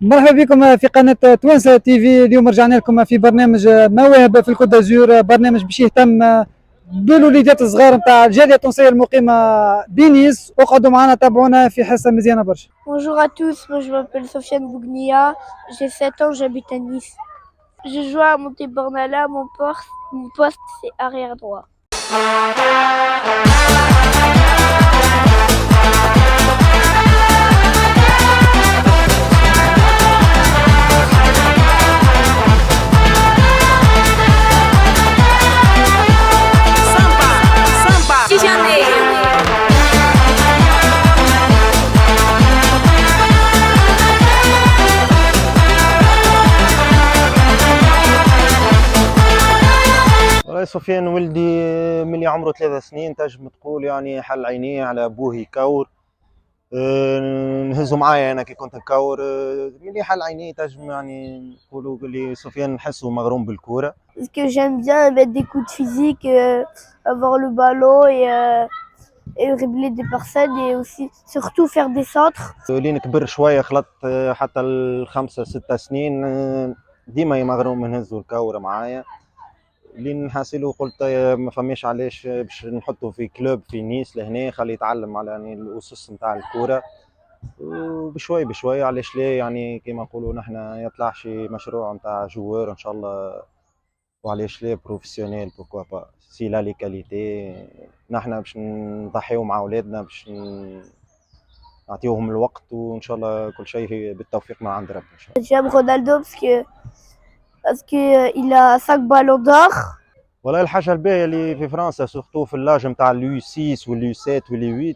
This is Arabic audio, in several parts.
مرحبا بكم في قناة توانسة تي في. اليوم رجعنا لكم في برنامج مواهب في الكوت دازور، برنامج باش يهتم بالوليدات الصغار نتاع الجالية التونسية المقيمة بنيس. اقعدوا معنا تابعونا في حصة مزيانة برشا. Bonjour à tous, moi je m'appelle Sofiane Bougnia, j'ai 7 ans, j'habite à Nice. Je joue à Montebornala, mon poste c'est arrière droit. سفيان ولدي ملي عمره 3 سنين تنجم تقول يعني حل عينيه على بوه يكور. نهزو معايا انا كي كنت نكور. ملي حل عينيه تنجم يعني نقولوا بلي سفيان نحسه مغروم بالكوره. Ce que j'aime bien, mettre des coups de physique, avoir le ballon et dribbler des personnes et aussi surtout faire des centres. لين كبر شويه خلطت حتى الخمسة 6 سنين ديما مغروم نهزو الكوره معايا. لين حاسيلو قلت ما فماش علاش باش نحطه في كلوب في نيس لهنا خليه يتعلم على يعني الاسس نتاع الكوره، وبشوي بشوي علاش لا يعني كيما نقولوا نحنا يطلع شي مشروع نتاع جوار ان شاء الله، وعلاش لا بروفيسيونيل بوركوا با سي لا لي كاليتي. نحنا باش نضحيو مع اولادنا باش نعطيوهم الوقت وان شاء الله كل شيء بالتوفيق من عند ربنا ان شاء الله. J'aime Ronaldo parce que il a 5 ballons d'or. والله الحاجه الباهيه اللي في فرنسا سورتو في اللاج نتاع اليو 6 واليو 7 واليو 8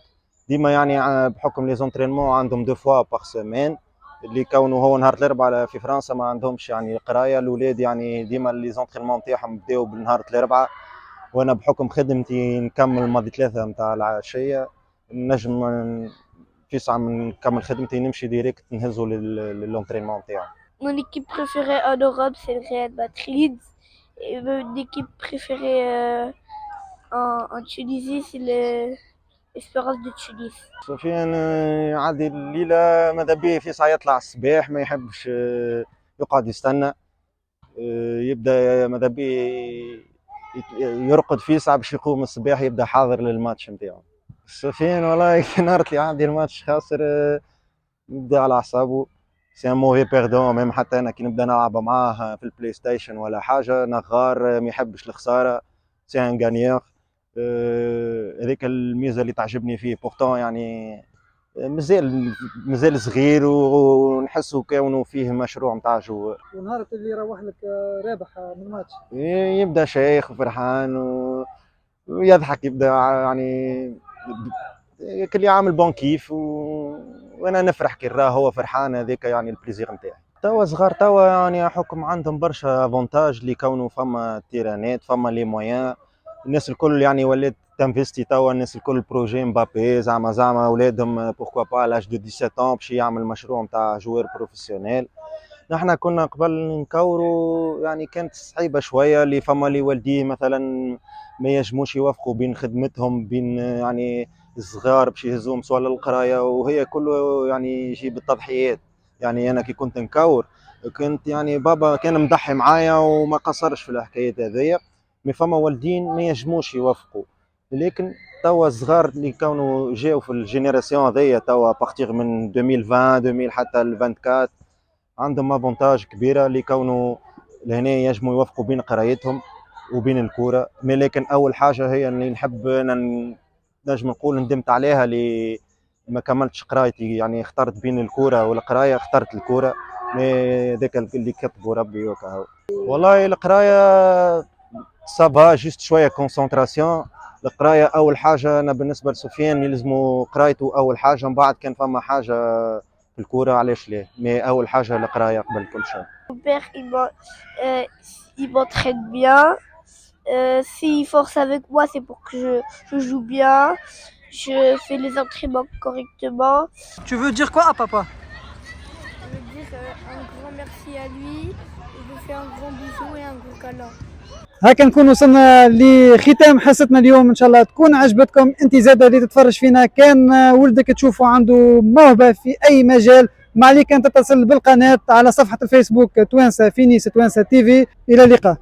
ديما يعني بحكم لي زونترينمون عندهم 2 فوا باغ سيمين، اللي كونه هو نهار الاربعاء في فرنسا ما عندهمش يعني القرايه. الاولاد يعني ديما لي زونترينمون نتاعهم بداو بالنهار الاربعاء، وانا بحكم خدمتي نكمل ماضي 3 نتاع العشيه نجم في ساعه من نكمل خدمتي نمشي ديريكت نهزو للونترينمون نتاعو. Mon équipe préférée en Europe c'est le Real Madrid et mon équipe préférée en Tunisie c'est l'Espérance de Tunis. سفيان عادي الليله ماذا بيه في ساعه يطلع الصباح ما يحبش يقعد يستنى. يبدا ماذا بيه يرقد في ساعه باش يقوم الصباح يبدا حاضر للماتش نتاعو. سفيان والله نهار اللي عندي الماتش خاسر يبدا على اعصابه، سي ان موفي بيردون. ميم حتى انا كي نبدا نلعب معاه في البلاي ستيشن ولا حاجه نغار ما يحبش الخساره، سي ان غانيور. هذيك الميزه اللي تعجبني فيه. بورتون يعني مازال صغير ونحسه كونه فيه مشروع نتاع جوار. ونهار اللي يروح لك رابح من الماتش يبدا شيخ وفرحان ويضحك، يبدا يعني كل يعمل بون كيف وانا نفرح كي نراه هو فرحان. هذيك يعني البليزير نتاعي. توا صغار توا يعني حكم عندهم برشا افونتاج اللي كونوا فما تيرانات فما لي مويان. الناس الكل يعني ولات تنفيستي توا، الناس الكل بروجي مبابي زعما اولادهم بوركوا با لاج دو 17 باش يعمل مشروع نتاع جوار بروفيسيونيل. نحنا كنا قبل نكوروا يعني كانت صعيبه شويه، اللي فما لي والديه مثلا ما ينجموش يوافقوا بين خدمتهم بين يعني الصغار باش يهزوهم سواء للقرايه، وهي كله يعني يجي بالتضحيات. يعني انا كي كنت نكور كنت يعني بابا كان مضحي معايا وما قصرش في الحكايات هذيا، مي فما والدين ما ينجموش يوافقوا. لكن توا الصغار اللي كانوا جاوا في الجينيراسيون هذيا توا بارتيغ من 2020 2000 حتى ل 24 عندهم افونتاج كبيره اللي كونوا لهنا ينجموا يوافقوا بين قرايتهم وبين الكوره. مي لكن اول حاجه هي اللي نحب انا نجم نقول ندمت عليها اللي ما كملتش قرايتي، يعني اخترت بين الكوره والقرايه اخترت الكوره. مي ذاك اللي كتبه ربي وكهو. والله القرايه سافا جيست شويه كونسنتراسيون. القرايه اول حاجه انا بالنسبه لسفيان يلزموا قرايته اول حاجه، من بعد كان فما حاجه في الكوره علاش ليه، مي اول حاجه القرايه قبل كل شيء. Mon père il m'entraîne bien. S'il force avec moi c'est pour que je joue bien. Je fais les entraînements correctement. Tu veux dire quoi à papa? Je veux dire un grand merci à lui. Je lui fais un grand bisou et un gros câlin. هكا نكون وصلنا لختام حصتنا اليوم. ان شاء الله تكون عجبتكم. انت زاده اللي تتفرج فينا كان ولدك تشوفوا عنده موهبه في اي مجال، ما عليك أن تتصل بالقناة على صفحة الفيسبوك توانسة في نيس توانسة تي في. إلى اللقاء.